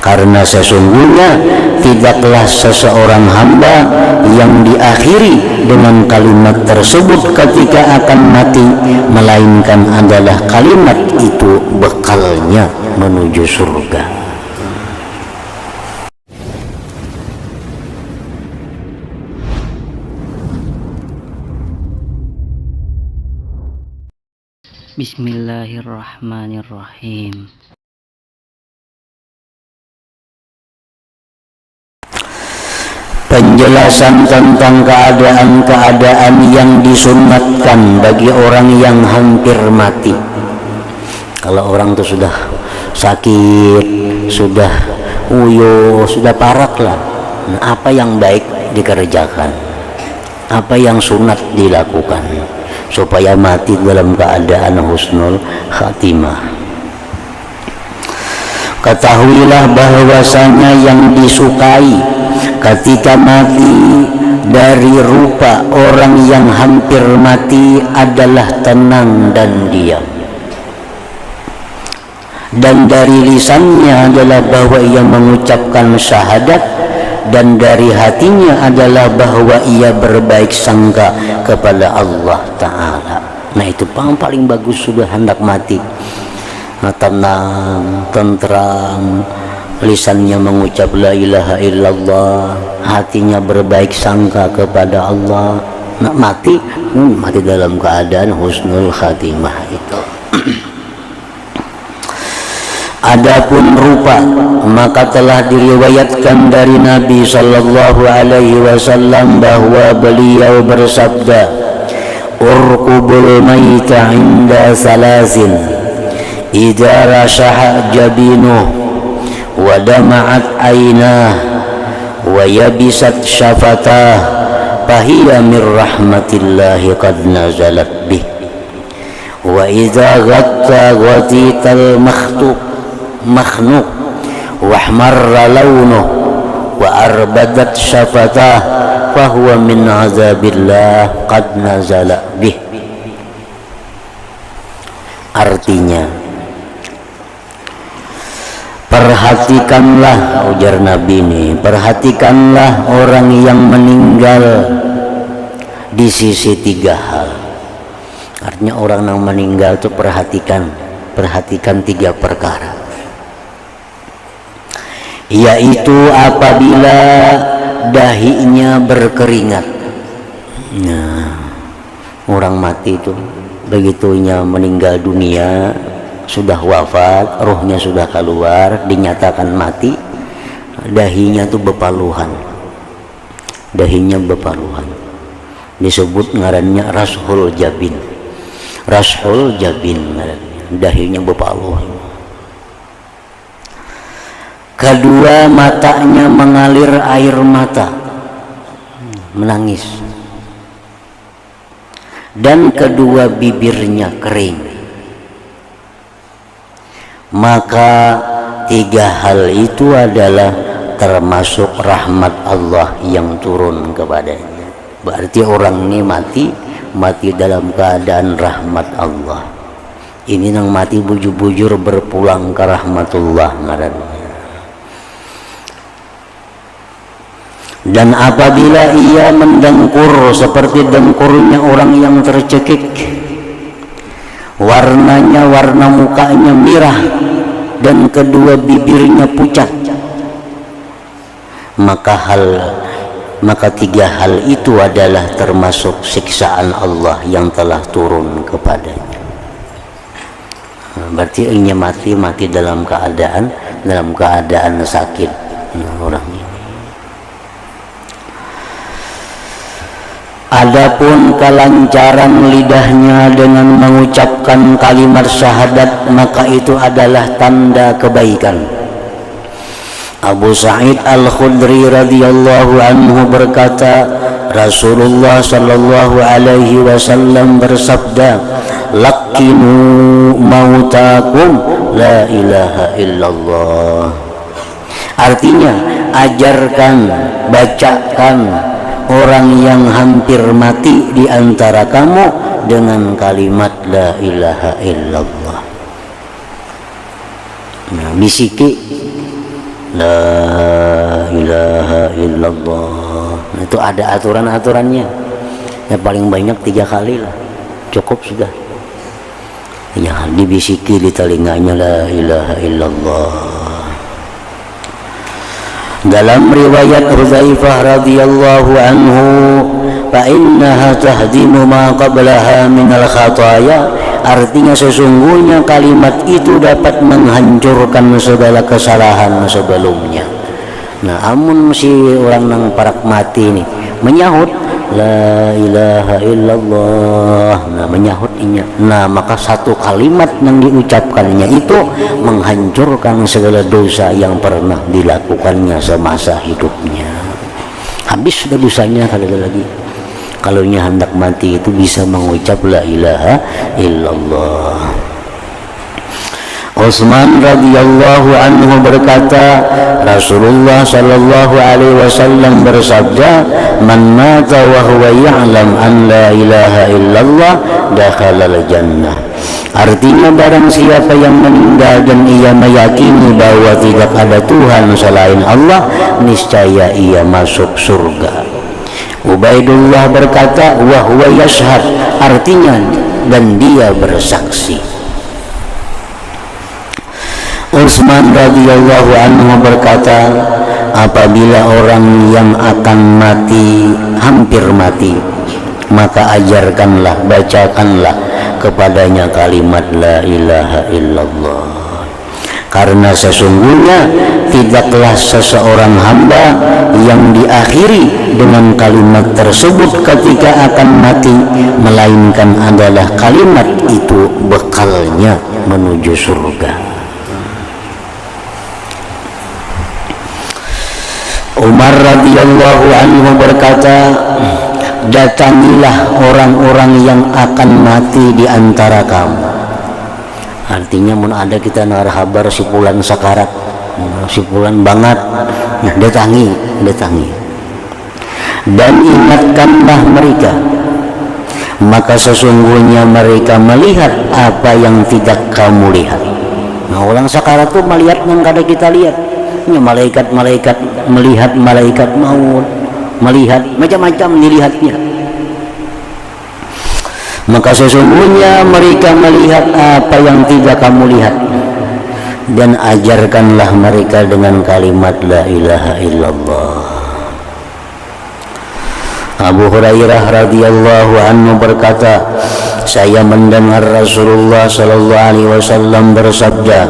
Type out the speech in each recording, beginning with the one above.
karena sesungguhnya tidaklah seseorang hamba yang diakhiri dengan kalimat tersebut ketika akan mati, melainkan adalah kalimat itu bekalnya menuju surga. Bismillahirrahmanirrahim. Penjelasan tentang keadaan-keadaan yang disunatkan bagi orang yang hampir mati. Kalau orang itu sudah sakit, sudah uyo, sudah parak lah, nah, apa yang baik dikerjakan, apa yang sunat dilakukan supaya mati dalam keadaan husnul khatimah. Ketahuilah bahwasanya yang disukai ketika mati dari rupa orang yang hampir mati adalah tenang dan diam, dan dari lisannya adalah bahwa ia mengucapkan syahadat, dan dari hatinya adalah bahwa ia berbaik sangka kepada Allah Ta'ala. Nah, itu paling bagus sudah hendak mati, tenang, tentram, lisannya mengucap la ilaha illallah, hatinya berbaik sangka kepada Allah. Nah, mati dalam keadaan husnul khatimah itu. Adapun rupa, maka telah diriwayatkan dari Nabi sallallahu alaihi wasallam bahwa beliau bersabda, urqubul maita inda salasin idza rashaha jabinuh wa dama'at aynah wa yabisat syafatah fahiya min rahmatillahi qad nazalat bih wa idza ghatta ghatital makhnuk wahmarra launuh wa arbadat syafatah fahuwa min azabillah qad nazala bih. Artinya, perhatikanlah, ujar Nabi ini, perhatikanlah orang yang meninggal di sisi tiga hal. Artinya orang yang meninggal itu perhatikan tiga perkara, yaitu apabila dahinya berkeringat. Nah, orang mati itu begitunya meninggal dunia, sudah wafat, rohnya sudah keluar, dinyatakan mati, dahinya itu bepaluhan, disebut ngarannya rashul jabin, dahinya bepaluhan. Kedua, matanya mengalir air mata, menangis. Dan kedua, bibirnya kering. Maka tiga hal itu adalah termasuk rahmat Allah yang turun kepadanya. Berarti orang ini mati dalam keadaan rahmat Allah. Ini nang mati bujur-bujur berpulang ke rahmatullah ngarannya. Dan apabila ia mendengkur seperti dengkurnya orang yang tercekik, warnanya, warna mukanya merah, dan kedua bibirnya pucat, maka tiga hal itu adalah termasuk siksaan Allah yang telah turun kepadanya. Berarti ini mati dalam keadaan sakit orang ini. Adapun kelancaran lidahnya dengan mengucapkan kalimat syahadat, maka itu adalah tanda kebaikan. Abu Sa'id Al-Khudri radhiyallahu anhu berkata, Rasulullah sallallahu alaihi wasallam bersabda, "Laqinu mautakum la ilaha illallah." Artinya, ajarkan, bacakan orang yang hampir mati di antara kamu dengan kalimat la ilaha illallah. Nah, bisiki la ilaha illallah. Itu ada aturan-aturannya. Ya paling banyak 3 kali lah, cukup sudah. Ya dibisiki di telinganya la ilaha illallah. Dalam riwayat Hudzaifah radhiyallahu anhu, fa innaha tahdimu ma qablaha minal khataya. Artinya sesungguhnya kalimat itu dapat menghancurkan segala kesalahan sebelumnya. Nah, amun si orang nang parak mati ini menyahut la ilaha illallah, nah menyahutinya, nah maka satu kalimat yang diucapkannya itu menghancurkan segala dosa yang pernah dilakukannya semasa hidupnya. Habis sudah dosanya. Kali lagi kalau hendak mati itu bisa mengucap la ilaha illallah. Utsman radhiyallahu anhu berkata, Rasulullah sallallahu alaihi wasallam bersabda, man mata wa huwa ya'lam an la ilaha illallah dakhalal jannah. Artinya barang siapa yang meninggal dan ia meyakini bahwa tidak ada Tuhan selain Allah, niscaya ia masuk surga. Ubaidullah berkata, wa huwa yashhad, artinya dan dia bersaksi. Utsman radhiyallahu anhu berkata, apabila orang yang akan mati hampir mati, maka ajarkanlah, bacakanlah kepadanya kalimat la ilaha illallah. Karena sesungguhnya tidaklah seseorang hamba yang diakhiri dengan kalimat tersebut ketika akan mati, melainkan adalah kalimat itu bekalnya menuju surga. Umar radhiyallahu anhu berkata, datangilah orang-orang yang akan mati di antara kamu. Artinya mun ada kita dengar kabar si fulan sakarat, si fulan banget, nah datangi. Dan ingatkanlah mereka, maka sesungguhnya mereka melihat apa yang tidak kamu lihat. Nah orang sakarat tuh melihat yang kada kita lihat. Ya, malaikat-malaikat melihat malaikat maut, melihat macam-macam dilihatnya. Maka sesungguhnya mereka melihat apa yang tidak kamu lihat. Dan ajarkanlah mereka dengan kalimat la ilaha illallah. Abu Hurairah radhiyallahu anhu berkata, saya mendengar Rasulullah sallallahu alaihi wasallam bersabda,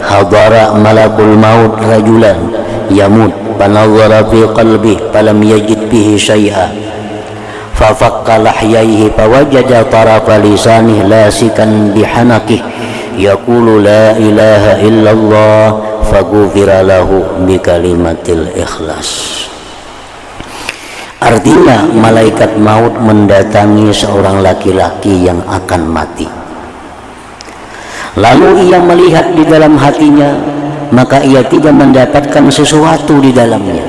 hadara malakul maut rajulan yamut fanadhara fi qalbi falam yajid bihi syai'a fafakka lahyaihi fawajada tarafa lisanih lasikan bihanakih yaqulu la ilaha illallah faghufira lahu bikalimatil ikhlas. Artinya malaikat maut mendatangi seorang laki-laki yang akan mati. Lalu ia melihat di dalam hatinya, maka ia tidak mendapatkan sesuatu di dalamnya.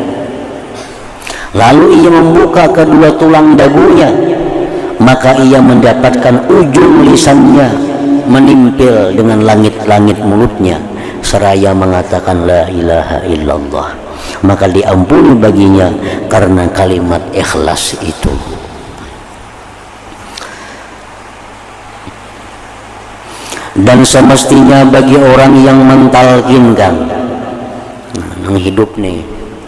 Lalu ia membuka kedua tulang dagunya, maka ia mendapatkan ujung lisannya menimpil dengan langit-langit mulutnya, seraya mengatakan la ilaha illallah. Maka diampuni baginya karena kalimat ikhlas itu. Dan semestinya bagi orang yang mentalkinkan yang hidup nih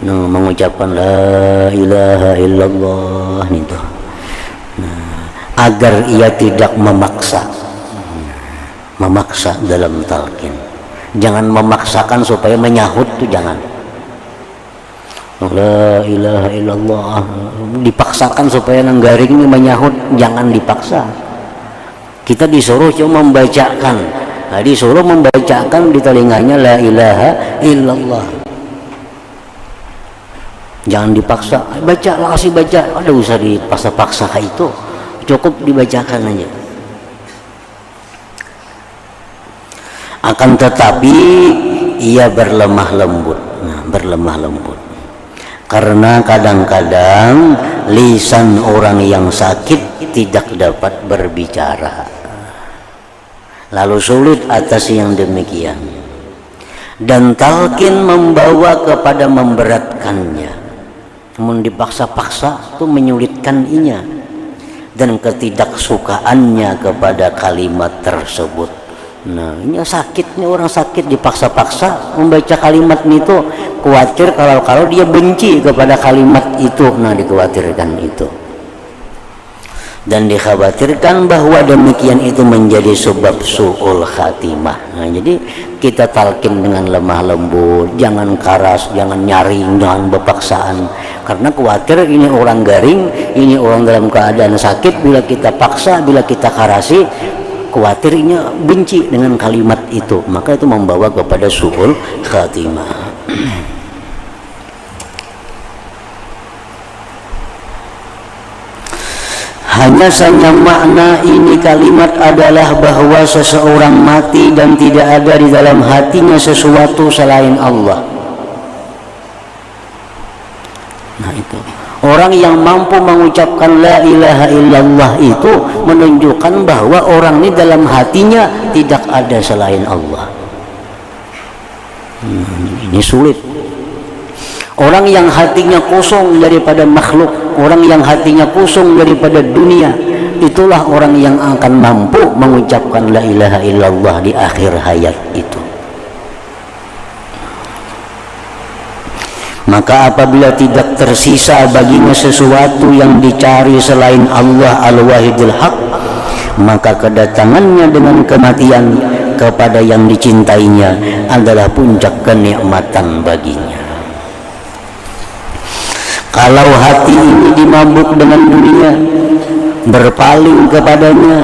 mengucapkan la ilaha illallah itu, agar ia tidak memaksa dalam talqin. Jangan memaksakan supaya menyahut tuh, jangan. La ilaha illallah dipaksakan supaya nenggaring ini menyahut, jangan dipaksa. Kita disuruh cuma membacakan, nah, disuruh membacakan di telinganya la ilaha illallah. Jangan dipaksa, baca lah, kasih baca, ada usah dipaksa-paksa itu, cukup dibacakan aja. Akan tetapi ia berlemah lembut, karena kadang-kadang lisan orang yang sakit tidak dapat berbicara, lalu sulit atas yang demikian. dan talqin membawa kepada memberatkannya, namun dipaksa-paksa itu menyulitkannya dan ketidaksukaannya kepada kalimat tersebut. Nah, ini sakitnya orang sakit dipaksa-paksa membaca kalimat itu, khawatir kalau dia benci kepada kalimat itu. Nah, dikhawatirkan itu dan dikhawatirkan bahwa demikian itu menjadi sebab su'ul khatimah. Nah, jadi kita talqin dengan lemah lembut, jangan keras, jangan nyaring, jangan berpaksaan, karena khawatir ini orang garing, ini orang dalam keadaan sakit. Bila kita paksa, bila kita karasi, khawatirnya benci dengan kalimat itu, maka itu membawa kepada su'ul khatimah. Hanya saja makna ini kalimat adalah bahwa seseorang mati dan tidak ada di dalam hatinya sesuatu selain Allah. Nah, itu orang yang mampu mengucapkan la ilaha illallah itu menunjukkan bahwa orang ini dalam hatinya tidak ada selain Allah. Ini sulit. Orang yang hatinya kosong daripada makhluk, orang yang hatinya kosong daripada dunia, itulah orang yang akan mampu mengucapkan la ilaha illallah di akhir hayat itu. Maka apabila tidak tersisa baginya sesuatu yang dicari selain Allah al-wahidul haq, maka kedatangannya dengan kematian kepada yang dicintainya adalah puncak kenikmatan baginya. Kalau hati ini dimabuk dengan dunia, berpaling kepadanya,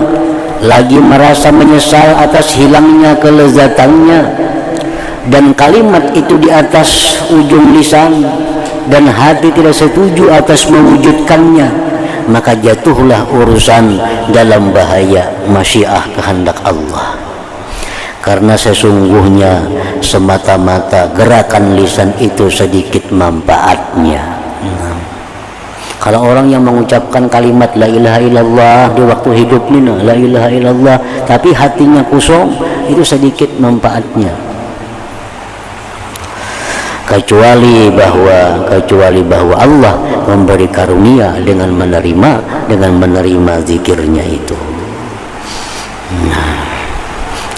lagi merasa menyesal atas hilangnya kelezatannya, dan kalimat itu di atas ujung lisan dan hati tidak setuju atas mewujudkannya, maka jatuhlah urusan dalam bahaya masyiah kehendak Allah. Karena sesungguhnya semata-mata gerakan lisan itu sedikit manfaatnya. Kalau orang yang mengucapkan kalimat la ilaha illallah di waktu hidupnya, la ilaha illallah, tapi hatinya kosong, itu sedikit manfaatnya. Kecuali bahwa Allah memberi karunia dengan menerima zikirnya itu. Nah,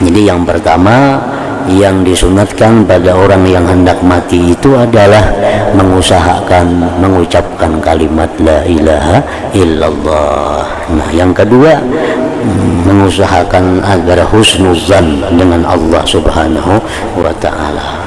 jadi yang pertama yang disunatkan pada orang yang hendak mati itu adalah mengusahakan mengucapkan kalimat la ilaha illallah. Nah, yang kedua mengusahakan agar husnuzan dengan Allah Subhanahu wa ta'ala.